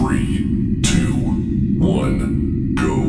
3, 2, 1, go.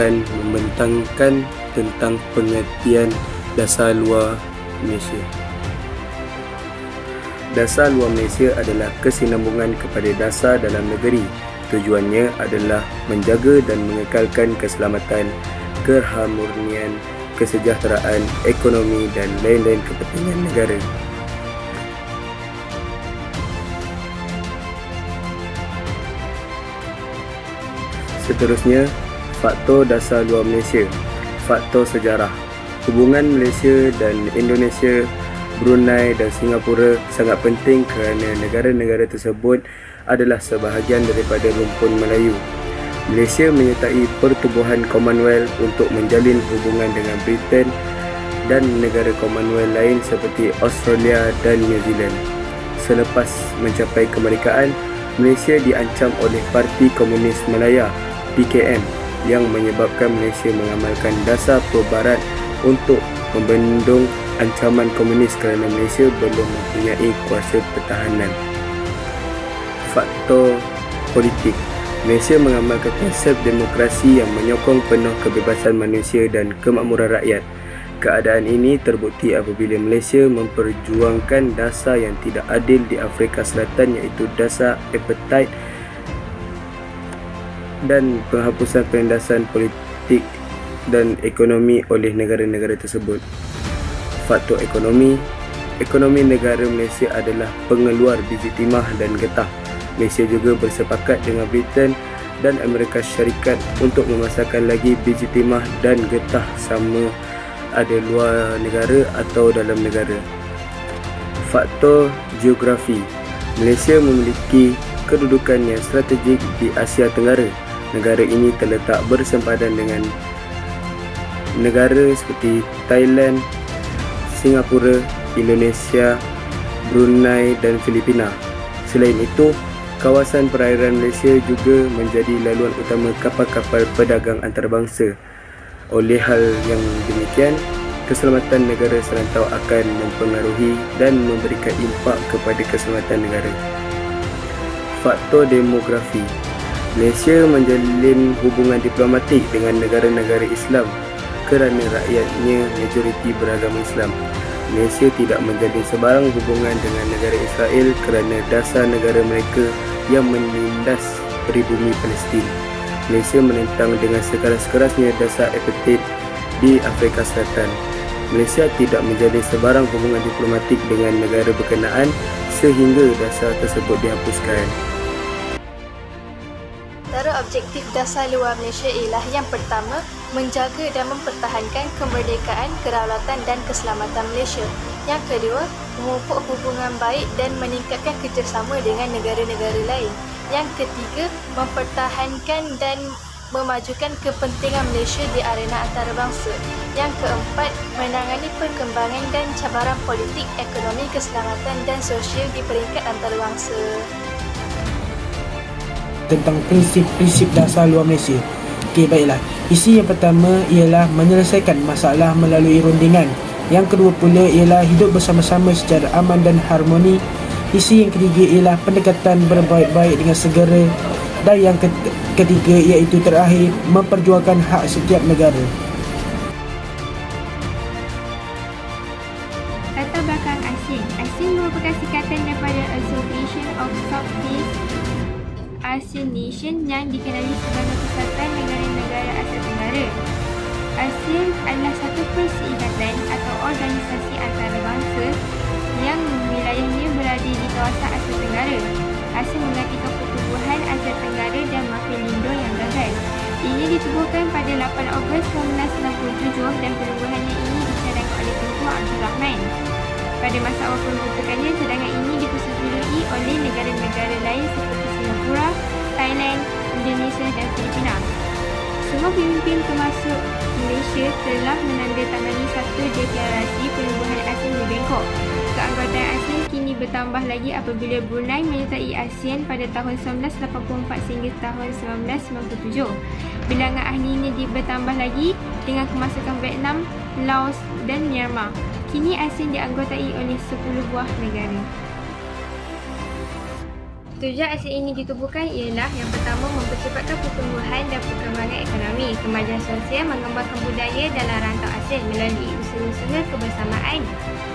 Akan membentangkan tentang pengertian dasar luar Malaysia. Dasar luar Malaysia adalah kesinambungan kepada dasar dalam negeri. Tujuannya adalah menjaga dan mengekalkan keselamatan, keharmonian, kesejahteraan, ekonomi dan lain-lain kepentingan negara. Seterusnya, faktor dasar luar Malaysia. Faktor sejarah. Hubungan Malaysia dan Indonesia, Brunei dan Singapura sangat penting kerana negara-negara tersebut adalah sebahagian daripada rumpun Melayu. Malaysia menyertai pertubuhan Commonwealth untuk menjalin hubungan dengan Britain dan negara Commonwealth lain seperti Australia dan New Zealand. Selepas mencapai kemerdekaan, Malaysia diancam oleh Parti Komunis Malaya (PKM) yang menyebabkan Malaysia mengamalkan dasar Perbarat untuk membendung ancaman komunis kerana Malaysia belum mempunyai kuasa pertahanan. Faktor politik. Malaysia mengamalkan konsep demokrasi yang menyokong penuh kebebasan manusia dan kemakmuran rakyat. Keadaan ini terbukti apabila Malaysia memperjuangkan dasar yang tidak adil di Afrika Selatan iaitu dasar apartheid dan penghapusan penindasan politik dan ekonomi oleh negara-negara tersebut. Faktor ekonomi. Ekonomi negara Malaysia adalah pengeluar biji timah dan getah. Malaysia juga bersepakat dengan Britain dan Amerika Syarikat untuk memasarkan lagi biji timah dan getah sama ada luar negara atau dalam negara. Faktor geografi. Malaysia memiliki kedudukan yang strategik di Asia Tenggara. Negara ini terletak bersempadan dengan negara seperti Thailand, Singapura, Indonesia, Brunei dan Filipina. Selain itu, kawasan perairan Malaysia juga menjadi laluan utama kapal-kapal pedagang antarabangsa. Oleh hal yang demikian, keselamatan negara serantau akan mempengaruhi dan memberikan impak kepada keselamatan negara. Faktor demografi. Malaysia menjalin hubungan diplomatik dengan negara-negara Islam kerana rakyatnya majoriti beragama Islam. Malaysia tidak menjalin sebarang hubungan dengan negara Israel kerana dasar negara mereka yang menindas peribumi Palestin. Malaysia menentang dengan sekeras-kerasnya dasar apartheid di Afrika Selatan. Malaysia tidak menjalin sebarang hubungan diplomatik dengan negara berkenaan sehingga dasar tersebut dihapuskan. Antara objektif dasar luar Malaysia ialah yang pertama, menjaga dan mempertahankan kemerdekaan, kedaulatan dan keselamatan Malaysia. Yang kedua, memupuk hubungan baik dan meningkatkan kerjasama dengan negara-negara lain. Yang ketiga, mempertahankan dan memajukan kepentingan Malaysia di arena antarabangsa. Yang keempat, menangani perkembangan dan cabaran politik, ekonomi, keselamatan dan sosial di peringkat antarabangsa. Tentang prinsip-prinsip dasar luar Malaysia. Okey, baiklah. Isi yang pertama ialah menyelesaikan masalah melalui rundingan. Yang kedua pula ialah hidup bersama-sama secara aman dan harmoni. Isi yang ketiga ialah pendekatan berbaik-baik dengan segera. Dan yang ketiga iaitu terakhir, memperjuangkan hak setiap negara. Latar belakang ASEAN. ASEAN merupakan singkatan daripada Association of Southeast Asian Nation yang dikenali sebagai Persatuan Negara-Negara Asia Tenggara. ASEAN adalah satu perserikatan atau organisasi antarabangsa yang wilayahnya berada di kawasan Asia Tenggara. ASEAN menggantikan pertubuhan Asia Tenggara dan Mafindo yang gagal. Ini ditubuhkan pada 8 Ogos 1967 dan pertubuhannya ini dicadangkan oleh Tunku Abdul Rahman. Pada masa awal pembentukannya, cadangan ini dipersetujui oleh negara-negara lain seperti Singapura, Thailand, Indonesia dan Filipina. Semua pemimpin termasuk Malaysia telah menandatangani satu deklarasi penubuhan ASEAN di Bangkok. Keanggotaan ASEAN kini bertambah lagi apabila Brunei menyertai ASEAN pada tahun 1984 sehingga tahun 1997. Bilangan ahlinya bertambah lagi dengan kemasukan Vietnam, Laos dan Myanmar. Kini ASEAN dianggotai oleh 10 buah negara. Tujuan ASEAN ini ditubuhkan ialah yang pertama mempercepatkan pertumbuhan dan perkembangan ekonomi, kemajuan sosial, mengembangkan budaya dalam rantau ASEAN melalui usaha-usaha kebersamaan.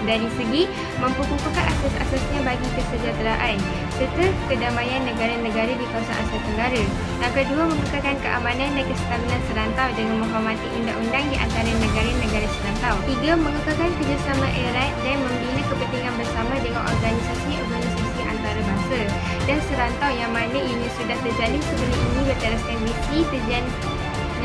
Dari segi memperkukuhkan asas-asasnya bagi kesejahteraan serta kedamaian negara-negara di kawasan Asia Tenggara. Yang kedua, mengekalkan keamanan dan kestabilan serantau dengan menghormati undang-undang di antara negara-negara serantau. Tiga, mengekalkan kerjasama erat dan membina kepentingan bersama dengan organisasi-organisasi antarabangsa dan serantau yang mana ianya sudah terjalin sebelum ini berteraskan misi tujuan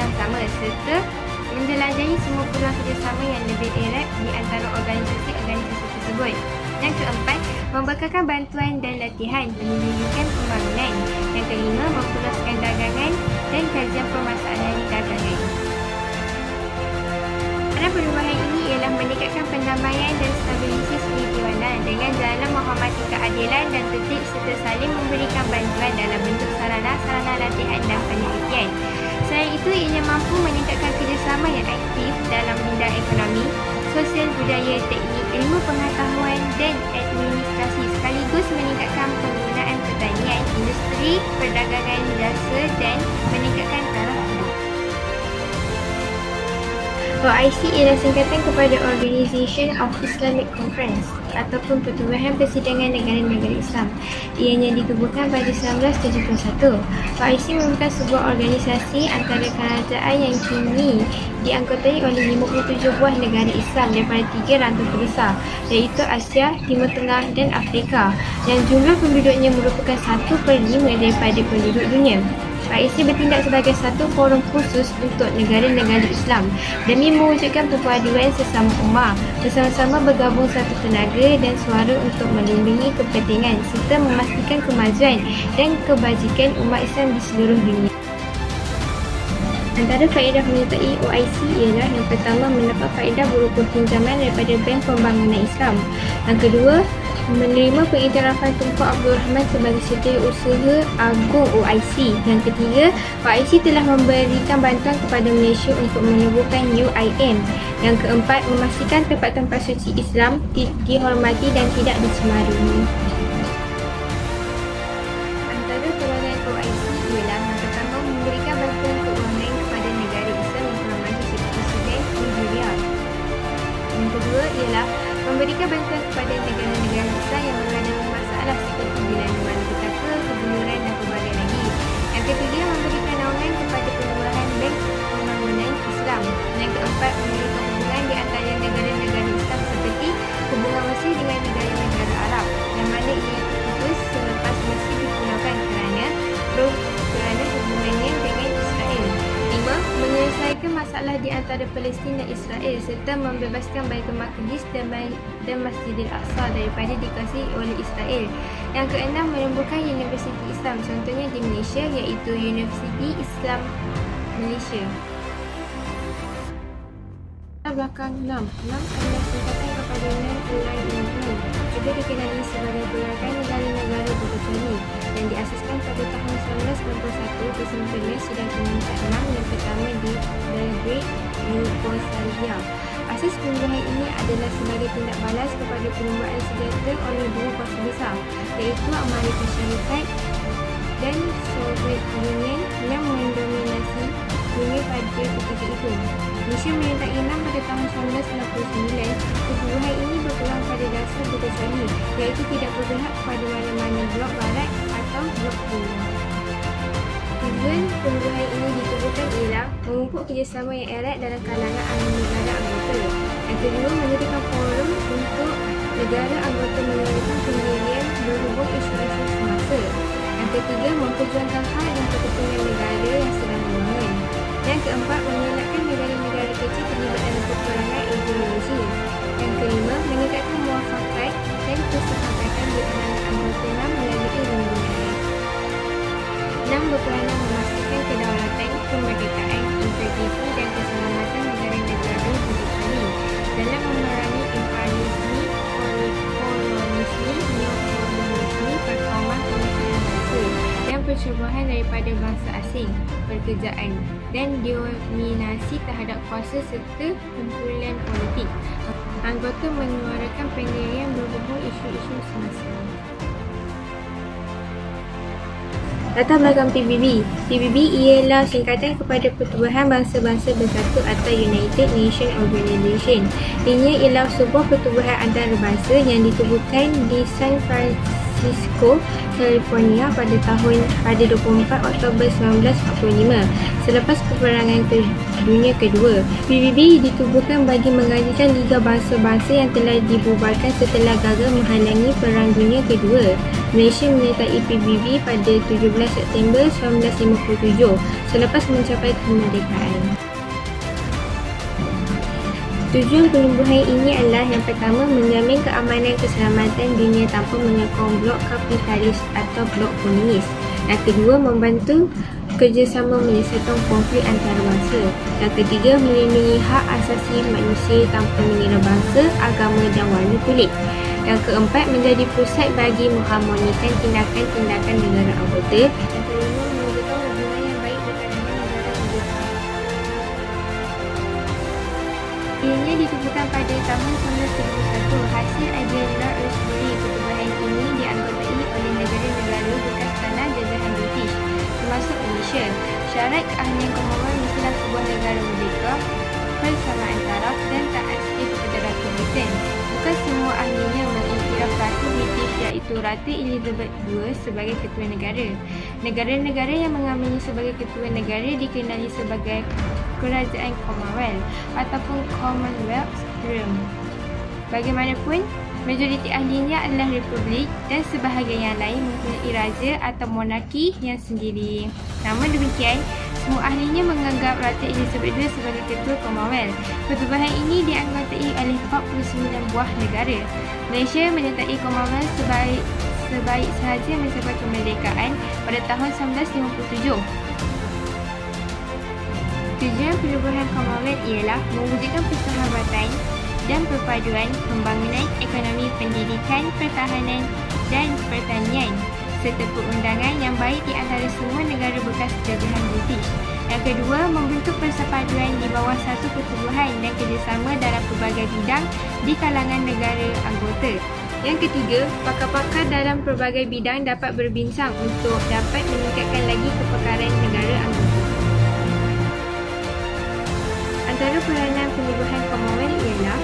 yang sama serta menjelajahi semua peluang kerjasama yang lebih erat di antara organisasi-organisasi tersebut. Yang keempat, membekalkan bantuan dan latihan menyediakan pembangunan. Yang kelima, memperluaskan dagangan dan kajian permasalahan dagangan. Peran perubahan ini ialah meningkatkan pendamaian dan stabilitas perlawanan dengan jalan menghormati keadilan dan tertib serta saling memberikan bantuan dalam bentuk sarana-sarana latihan dan penelitian. Selain itu, ianya mampu meningkatkan kerjasama yang aktif dalam bidang ekonomi, sosial, budaya, teknik, ilmu pengetahuan dan administrasi sekaligus meningkatkan penggunaan pertanian, industri, perdagangan, jasa dan meningkatkan taraf hidup. OIC ialah singkatan kepada Organisation of Islamic Conference ataupun Pertubuhan Persidangan Negara-Negara Islam. Ianya ditubuhkan pada 1971. OIC merupakan sebuah organisasi antara kerajaan yang kini dianggotai oleh 57 buah negara Islam daripada 3 rantau terbesar iaitu Asia, Timur Tengah dan Afrika dan jumlah penduduknya merupakan 1/5 daripada penduduk dunia. OIC bertindak sebagai satu forum khusus untuk negara-negara Islam demi mewujudkan perpaduan sesama ummah, bersama-sama bergabung satu tenaga dan suara untuk melindungi kepentingan serta memastikan kemajuan dan kebajikan umat Islam di seluruh dunia. Antara faedah menyertai OIC ialah yang pertama, mendapat faedah berupa pinjaman daripada Bank Pembangunan Islam. Yang kedua, menerima pengiktirafan Tunku Abdul Rahman sebagai Setiausaha Agung OIC. Yang ketiga, OIC telah memberikan bantuan kepada Malaysia untuk menubuhkan UIM. Yang keempat, memastikan tempat-tempat suci Islam dihormati dan tidak dicemari. Antara kewangan OIC ialah yang pertama, memberikan bantuan keuangan kepada negara Islam yang telah maju seperti Sudan, Nigeria. Yang kedua ialah memberikan bantuan kepada negara-negara Islam yang menghadapi masalah seperti dilanda malapetaka, kebunuran dan pelbagai lagi. Yang ketiga, memberikan naungan kepada penubuhan Bank Pembangunan Islam. Yang keempat, memberikan hubungan di antara negara-negara Islam seperti hubungan Mesir dengan negara-negara Arab yang mana ia terputus selepas Mesir dipulaukan kerana hubungannya dengan Israel. 5. Menyelesaikan masalah di antara Palestin dan Israel serta membebaskan Baitul Maqdis dan Masjidil Aqsa daripada dikuasai oleh Israel. Yang keenam, menumbuhkan Universiti Islam, contohnya di Malaysia iaitu Universiti Islam Malaysia. Belakang 6 adalah singkatan kepada Non-Aligned, juga dikenali sebagai Gerakan Negara-Negara Berkecuali yang diasaskan pada tahun 1991 bersama Malaysia dan Kementerian 6 yang pertama di Belgrade, Yugoslavia. Asas penubuhan ini adalah sebagai tindak balas kepada penubuhan senjata oleh dua kuasa besar iaitu Amerika Syarikat dan Soviet Union yang mendominasi dunia pada ketika itu. Malaysia menyertai INAM pada tahun 1999. Penubuhan ini berpegang pada dasar berkecuali iaitu tidak berpihak kepada mana-mana blok barat atau blok timur. Tujuan penubuhan ini ditubuhkan ialah memupuk kerjasama yang erat dalam kalangan negara anggota. Yang kedua, menyediakan forum untuk negara anggota menyuarakan pendirian berhubung isu-isu semasa. Yang ketiga, memperjuangkan hak dan kepentingan negara yang sedang dibangun. Yang keempat, mengelakkan negara-negara kecil terlibat dalam peperangan ideologi. Yang kelima, meningkatkan muafakat dan kesepakatan di kalangan anggota melalui lindungan. 6. Berperanan memastikan kedaulatan, kemerdekaan, integriti dan keselamatan negara-negara wujud kami dalam memerangi imperialisme, kolonisme, neokolonialisme, performa pemisahan bangsa dan percobaan daripada bangsa asing, pekerjaan dan dominasi terhadap kuasa serta kumpulan politik. Anggota menyuarakan pendirian berhubung isu-isu semasa. Latar belakang PBB. PBB ialah singkatan kepada Pertubuhan Bangsa-Bangsa Bersatu atau United Nations Organization. Ianya ialah sebuah pertubuhan antarabangsa yang ditubuhkan di San Francisco, California pada 24 Oktober 1945 selepas peperangan Dunia Kedua. PBB ditubuhkan bagi menggantikan Liga Bangsa-Bangsa yang telah dibubarkan setelah gagal menghalangi Perang Dunia Kedua. Malaysia menyertai PBB pada 17 September 1957 selepas mencapai kemerdekaan. Tujuan penubuhan ini adalah yang pertama, menjamin keamanan keselamatan dunia tanpa menyokong blok kapitalis atau blok komunis. Yang kedua, membantu kerjasama menyelesaikan konflik antarabangsa. Yang ketiga, melindungi hak asasi manusia tanpa mengira bangsa, agama dan warna kulit. Yang keempat, menjadi pusat bagi mengharmonikan tindakan-tindakan negara anggota. Yang kelima, menunjukkan hubungan yang baik di kalangan negara anggota. Ianya ditubuhkan pada tahun 1971 hasil idea Lord Rosebery. Pertubuhan ini dianggotai oleh negara-negara bekas tanah jajahan British, termasuk Malaysia. Syarat keahlian Commonwealth mestilah sebuah negara merdeka, persamaan taraf dan taat setia kepada Ratu Britain. Bukan semua ahlinya mengiktiraf Ratu British iaitu Ratu Elizabeth II sebagai ketua negara. Negara-negara yang mengambilnya sebagai ketua negara dikenali sebagai Kerajaan Commonwealth ataupun Commonwealth Realm. Bagaimanapun, majoriti ahlinya adalah republik dan sebahagian yang lain mempunyai raja atau monarki yang sendiri. Namun demikian, semua ahlinya menganggap Ratu Elizabeth II sebagai ketua Commonwealth. Pertubuhan ini dianggotai oleh 49 buah negara. Malaysia menyertai Commonwealth sebaik sahaja mencapai kemerdekaan pada tahun 1957. Tujuan penubuhan Commonwealth ialah mewujudkan persahabatan dan perpaduan pembangunan ekonomi, pendidikan, pertahanan dan pertanian serta perundangan yang baik di antara semua negara bekas jajahan British. Yang kedua, membentuk persepaduan di bawah satu pertubuhan dan kerjasama dalam pelbagai bidang di kalangan negara anggota. Yang ketiga, pakar-pakar dalam pelbagai bidang dapat berbincang untuk dapat meningkatkan lagi kepakaran negara anggota. Antara peranan penubuhan Commonwealth ialah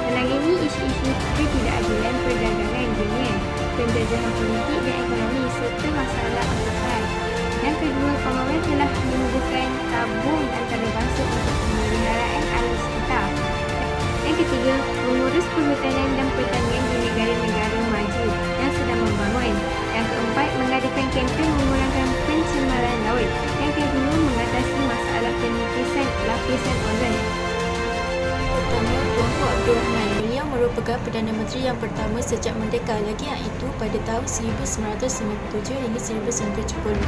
menangani isu-isu ketidakadilan perdagangan dunia, penjajahan politik dan ekonomi serta masalah angkatan. Yang kedua, Commonwealth telah menubuhkan tabung antarabangsa untuk pemeliharaan alam sekitar. Yang ketiga, mengurus perhutanan dan pertanian di negara-negara maju yang sedang membangun. Yang keempat, mengadakan kempen mengurangkan pencemaran laut. Yang kelima, mengatasi masalah penipisan lapisan ozon. Pertama, Tunku Abdul Rahman. Beliau merupakan Perdana Menteri yang pertama sejak merdeka, lagi yang itu pada tahun 1957 hingga 1970.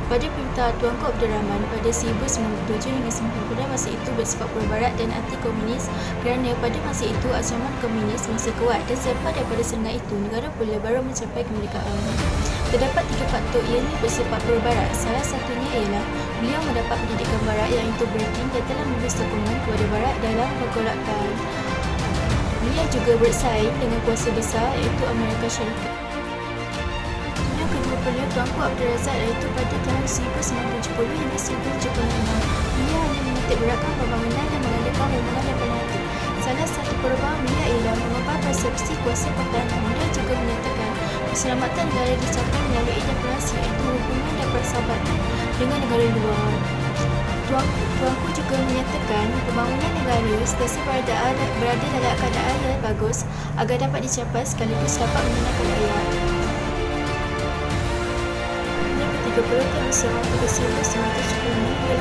Pada perintah Tunku Abdul Rahman pada 1997 hingga 1990, masa itu bersifat pro-barat dan anti-komunis kerana pada masa itu ancaman komunis masih kuat dan selepas daripada serangan itu, negara pula baru mencapai kemerdekaan. Terdapat 3 faktor ianya bersifat pro-barat. Salah satunya ialah beliau mendapat pendidikan barat yang itu berarti dia telah menulis sokongan kepada barat dalam pergolakan. Beliau juga bersaing dengan kuasa besar iaitu Amerika Syarikat. Yang kedua, beliau Tunku Abdul Razak iaitu pada tahun 1970 hingga 1976. Beliau hanya menitik beratkan pembangunan dan mengadakan hubungan yang berhati. Salah satu perubahan beliau ialah mengubah persepsi kuasa pertahanan. Beliau juga menyatakan keselamatan negara dicapai melalui diplomasi iaitu hubungan dan persahabatan dengan negara luar. Tuanku juga menyatakan pembangunan negara sentiasa berada dalam keadaan yang bagus agar dapat dicapai sekaligus dapat menyenangkan rakyat. Yang ketiga, Perhatian seorang pada 1976 hingga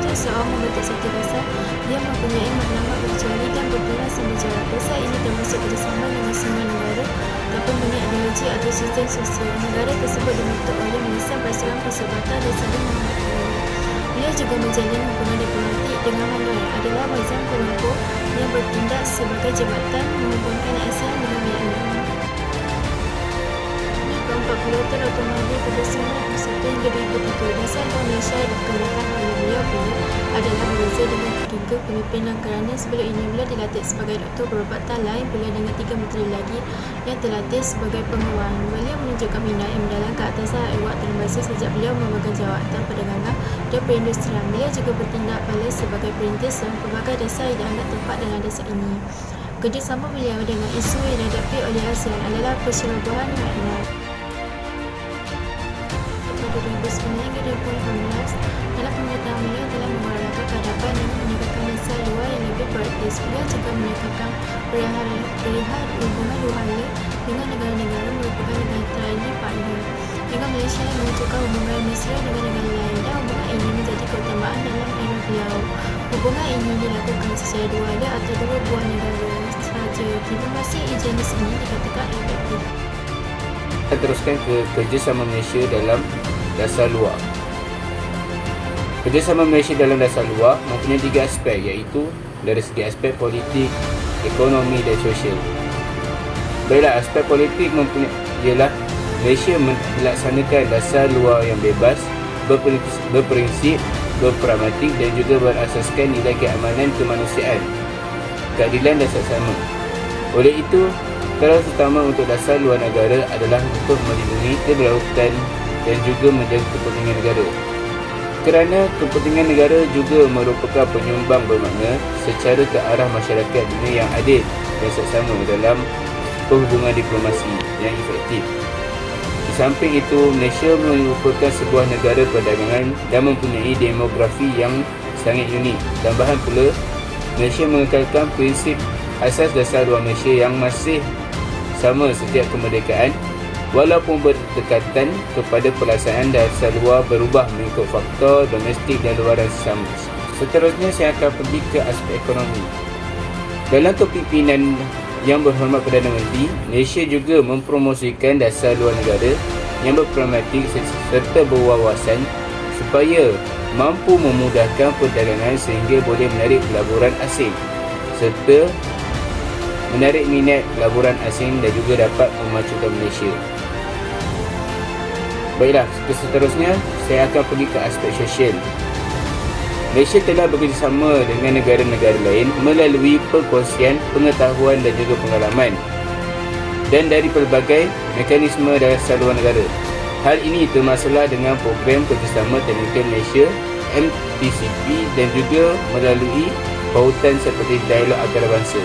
1801 seorang membentuk satu dasar yang mempunyai maklumat berkecuali dan berdurasi menjarak. Dasar ini termasuk kerjasama dengan semua negara tanpa minat ideologi atau sistem sosial. Negara tersebut dibentuk oleh menyusun peraturan persahabatan dan saling menghormati. Beliau juga menjalin hubungan diplomatik dengan Hanoi adalah wazir Kuala Lumpur yang bertindak sebagai jabatan menghubungkan ASEAN dengan Vietnam. Keempat Tan Otomawi pada 1991 hingga 2003. Dasar luar Malaysia dikenakan oleh beliau adalah berbeza dengan ketiga pimpinan kerana sebelum ini beliau dilatih sebagai doktor perubatan lain pula dengan 3 menteri lagi yang terlatih sebagai penguruan. Beliau menunjukkan minat yang mendalam ke atasan awak terlembaga sejak beliau memegang jawatan perdagangan dan perindustrian. Beliau juga bertindak pala sebagai perintis dan pelbagai dasar yang dianggap tepat dalam dasar ini. Kerjasama beliau dengan isu yang dihadapi oleh ASEAN adalah perserobohan makna. Pada 2009 hingga 2018, dalam pemerintahan beliau telah mengurangkan kehadapan dengan meningkatkan dasar luar yang lebih praktis. Beliau juga menekankan perihal hubungan dua hala dengan negara-negara merupakan negara tradisi partner. Dengan Malaysia yang menunjukkan hubungan Mesra dengan negara lain dan hubungan ini menjadi keutamaan dalam era beliau. Hubungan ini dilakukan secara dua hala atau dua buah negara sahaja. Diplomasi jenis ini dikatakan efektif. Kita teruskan ke kerjasama Malaysia dalam dasar luar. Kerjasama Malaysia dalam dasar luar mempunyai 3 aspek, iaitu dari segi aspek politik, ekonomi dan sosial. Baiklah, aspek politik ialah Malaysia melaksanakan dasar luar yang bebas, berprinsip, berpragmatik dan juga berasaskan nilai keamanan kemanusiaan, keadilan dan seksama. Oleh itu, perkara utama untuk dasar luar negara adalah untuk melindungi kedaulatan dan juga menjaga kepentingan negara. Kerana kepentingan negara juga merupakan penyumbang bermakna secara ke arah masyarakat dunia yang adil dan seksama dalam perhubungan diplomasi yang efektif. Di samping itu, Malaysia merupakan sebuah negara perdagangan dan mempunyai demografi yang sangat unik. Tambahan pula, Malaysia mengekalkan prinsip asas dasar luar Malaysia yang masih sama setiap kemerdekaan, walaupun berdekatan kepada pelaksanaan dasar luar berubah mengikut faktor domestik dan luaran sesama. Seterusnya saya akan pergi ke aspek ekonomi. Dalam kepimpinan Yang Berhormat Perdana Menteri, Malaysia juga mempromosikan dasar luar negara yang berpragmatik serta berwawasan supaya mampu memudahkan perdagangan sehingga boleh menarik pelaburan asing serta menarik minat pelaburan asing dan juga dapat memajukan Malaysia. Baiklah, seterusnya saya akan pergi ke aspek sosial. Malaysia telah bekerjasama dengan negara-negara lain melalui perkongsian pengetahuan dan juga pengalaman dan dari pelbagai mekanisme dasar luar negara. Hal ini termasuklah dengan program kerjasama teknikal Malaysia MPCP dan juga melalui pautan seperti dialog antarabangsa.